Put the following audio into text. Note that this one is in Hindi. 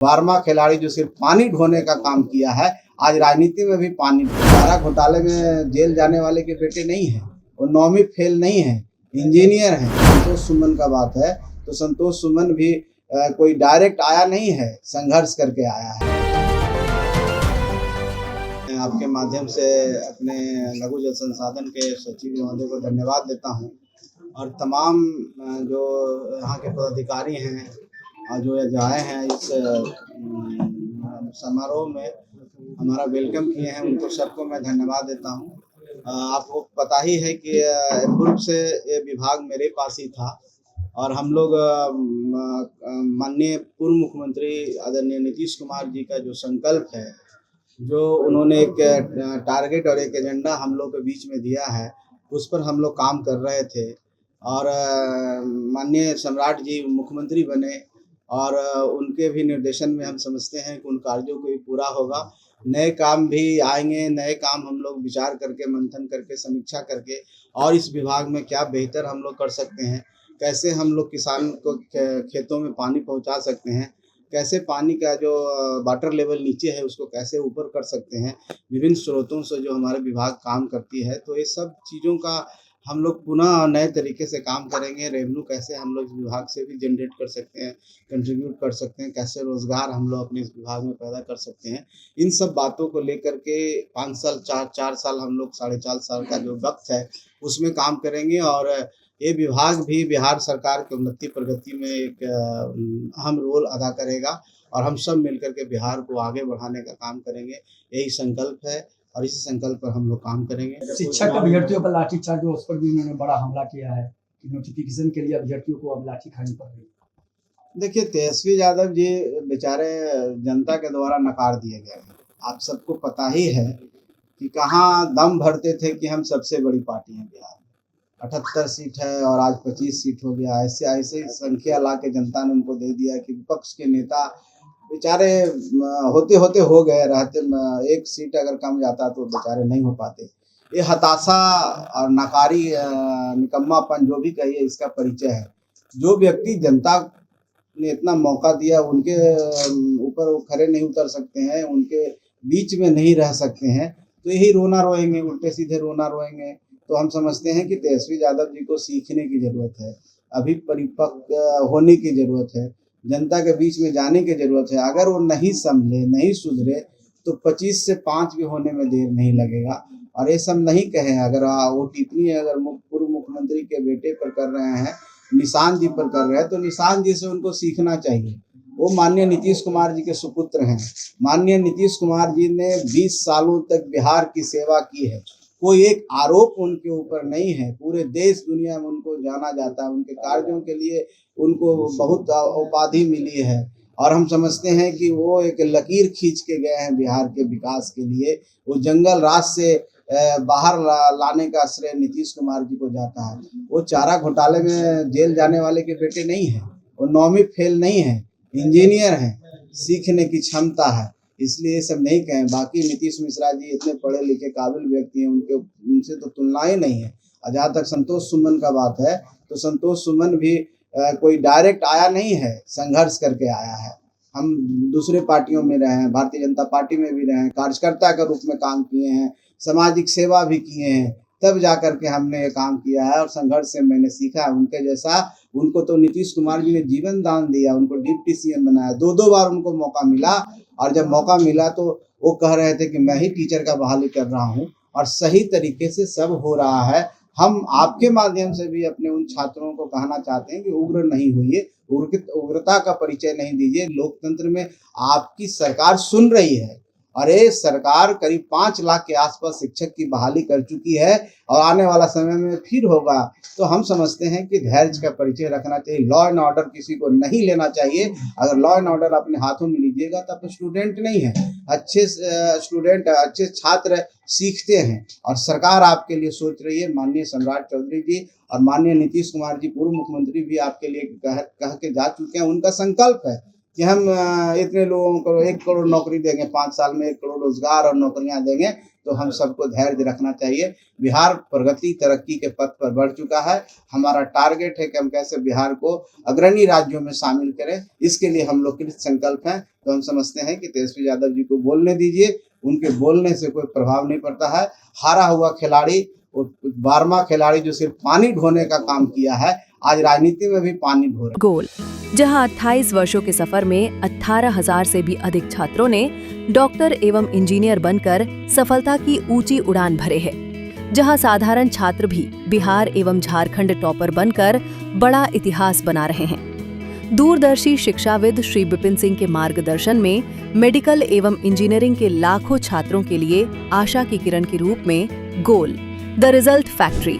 बारहवां खिलाड़ी जो सिर्फ पानी ढोने का काम किया है, आज राजनीति में भी पानी चारा घोटाले में जेल जाने वाले के बेटे नहीं है, वो 9वीं फेल नहीं है, इंजीनियर हैं। संतोष सुमन का बात है तो संतोष सुमन भी कोई डायरेक्ट आया नहीं है, संघर्ष करके आया है। मैं आपके माध्यम से अपने लघु जल संसाधन के सचिव महोदय को धन्यवाद देता हूँ और तमाम जो यहाँ के पदाधिकारी हैं और जो आए हैं इस समारोह में हमारा वेलकम किए हैं, उनको सबको मैं धन्यवाद देता हूँ। आपको पता ही है कि पूर्व से ये विभाग मेरे पास ही था और हम लोग माननीय पूर्व मुख्यमंत्री आदरणीय नीतीश कुमार जी का जो संकल्प है, जो उन्होंने एक टारगेट और एक एजेंडा हम लोग के बीच में दिया है, उस पर हम लोग काम कर रहे थे और माननीय सम्राट जी मुख्यमंत्री बने और उनके भी निर्देशन में हम समझते हैं कि उन कार्यों को भी पूरा होगा। नए काम भी आएंगे, नए काम हम लोग विचार करके, मंथन करके, समीक्षा करके और इस विभाग में क्या बेहतर हम लोग कर सकते हैं, कैसे हम लोग किसान को खेतों में पानी पहुंचा सकते हैं, कैसे पानी का जो वाटर लेवल नीचे है उसको कैसे ऊपर कर सकते हैं, विभिन्न स्रोतों से जो हमारे विभाग काम करती है, तो ये सब चीज़ों का हम लोग पुनः नए तरीके से काम करेंगे। रेवेन्यू कैसे हम लोग इस विभाग से भी जनरेट कर सकते हैं, कंट्रीब्यूट कर सकते हैं, कैसे रोजगार हम लोग अपने इस विभाग में पैदा कर सकते हैं, इन सब बातों को लेकर के 5 साल 4 साल हम लोग 4.5 साल का जो वक्त है उसमें काम करेंगे और ये विभाग भी बिहार सरकार की उन्नति प्रगति में एक अहम रोल अदा करेगा और हम सब मिलकर के बिहार को आगे बढ़ाने का काम करेंगे। यही संकल्प है और इसी संकल्प पर हम लोग काम करेंगे। शिक्षक अभ्यर्थियों पर लाठीचार्ज उस पर भी उन्होंने बड़ा हमला किया है कि नोटिफिकेशन के लिए अभ्यर्थियों को अब लाठी खानी पड़ रही। देखिए, तेजस्वी यादव जी बेचारे जनता के द्वारा नकार दिए गए हैं। आप सबको पता ही है कि कहाँ दम भरते थे कि हम सबसे बड़ी पार्टी हैं बिहार में, 78 सीट है और आज 25 सीट हो गया। ऐसे ऐसे संख्या ला के जनता ने उनको दे दिया कि विपक्ष के नेता बेचारे होते होते हो गए, रहते एक सीट अगर कम जाता तो बेचारे नहीं हो पाते। ये हताशा और नकारी निकम्मापन जो भी कहिए इसका परिचय है। जो व्यक्ति जनता ने इतना मौका दिया उनके ऊपर वो खड़े नहीं उतर सकते हैं, उनके बीच में नहीं रह सकते हैं, तो यही रोना रोएंगे, उल्टे सीधे रोना रोएंगे। तो हम समझते हैं कि तेजस्वी यादव जी को सीखने की जरूरत है, अभी परिपक्व होने की जरूरत है, जनता के बीच में जाने की जरूरत है। अगर वो नहीं समझे, नहीं सुधरे तो 25 से 5 भी होने में देर नहीं लगेगा। और ये सब नहीं कहें, अगर वो टिप्पणी अगर पूर्व मुख्यमंत्री के बेटे पर कर रहे हैं, निशान जी पर कर रहे हैं, तो निशान जी से उनको सीखना चाहिए। वो माननीय नीतीश कुमार जी के सुपुत्र हैं। माननीय नीतीश कुमार जी ने 20 सालों तक बिहार की सेवा की है, कोई एक आरोप उनके ऊपर नहीं है। पूरे देश दुनिया में उनको जाना जाता है, उनके कार्यों के लिए उनको बहुत उपाधि मिली है और हम समझते हैं कि वो एक लकीर खींच के गए हैं बिहार के विकास के लिए। वो जंगल राज से बाहर लाने का श्रेय नीतीश कुमार जी को जाता है। वो चारा घोटाले में जेल जाने वाले के बेटे नहीं है, वो 9वीं फेल नहीं है, इंजीनियर हैं, सीखने की क्षमता है, इसलिए ये सब नहीं कहें। बाकी नीतीश मिश्रा जी इतने पढ़े लिखे काबिल व्यक्ति हैं, उनसे तो तुलना ही नहीं है। और जहाँ तक संतोष सुमन का बात है तो संतोष सुमन भी कोई डायरेक्ट आया नहीं है, संघर्ष करके आया है। हम दूसरे पार्टियों में रहे हैं, भारतीय जनता पार्टी में भी रहे हैं, कार्यकर्ता के रूप में काम किए हैं, सामाजिक सेवा भी किए हैं, तब जाकर के हमने ये काम किया है और संघर्ष से मैंने सीखा है। उनके जैसा, उनको तो नीतीश कुमार जी ने जीवन दान दिया, उनको डिप्टी सीएम बनाया, 2 बार उनको मौका मिला और जब मौका मिला तो वो कह रहे थे कि मैं ही टीचर का बहाली कर रहा हूँ और सही तरीके से सब हो रहा है। हम आपके माध्यम से भी अपने उन छात्रों को कहना चाहते हैं कि उग्र नहीं होइए, उग्रता का परिचय नहीं दीजिए। लोकतंत्र में आपकी सरकार सुन रही है और ये सरकार करीब 5 लाख के आसपास शिक्षक की बहाली कर चुकी है और आने वाला समय में फिर होगा। तो हम समझते हैं कि धैर्य का परिचय रखना चाहिए। लॉ एंड ऑर्डर किसी को नहीं लेना चाहिए। अगर लॉ एंड ऑर्डर अपने हाथों में लीजिएगा तब तो स्टूडेंट नहीं है। अच्छे स्टूडेंट, अच्छे छात्र सीखते हैं और सरकार आपके लिए सोच रही है। माननीय सम्राट चौधरी जी और माननीय नीतीश कुमार जी पूर्व मुख्यमंत्री भी आपके लिए कह के जा चुके हैं। उनका संकल्प है कि हम इतने लोगों को 1 करोड़ नौकरी देंगे, 5 साल में 1 करोड़ रोजगार और नौकरियां देंगे, तो हम सबको धैर्य रखना चाहिए। बिहार प्रगति तरक्की के पथ पर बढ़ चुका है। हमारा टारगेट है कि हम कैसे बिहार को अग्रणी राज्यों में शामिल करें, इसके लिए हम लोग कृत संकल्प हैं। तो हम समझते हैं कि तेजस्वी यादव जी को बोलने दीजिए, उनके बोलने से कोई प्रभाव नहीं पड़ता है। हारा हुआ खिलाड़ी, 12वां खिलाड़ी जो सिर्फ पानी ढोने का काम किया है, आज राजनीति में भी पानी ढो रहा है। गोल, जहां 28 वर्षों के सफर में 18,000 से भी अधिक छात्रों ने डॉक्टर एवं इंजीनियर बनकर सफलता की ऊंची उड़ान भरे है, जहां साधारण छात्र भी बिहार एवं झारखंड टॉपर बनकर बड़ा इतिहास बना रहे हैं। दूरदर्शी शिक्षाविद श्री विपिन सिंह के मार्गदर्शन में मेडिकल एवं इंजीनियरिंग के लाखों छात्रों के लिए आशा की किरण के रूप में गोल, द रिजल्ट फैक्ट्री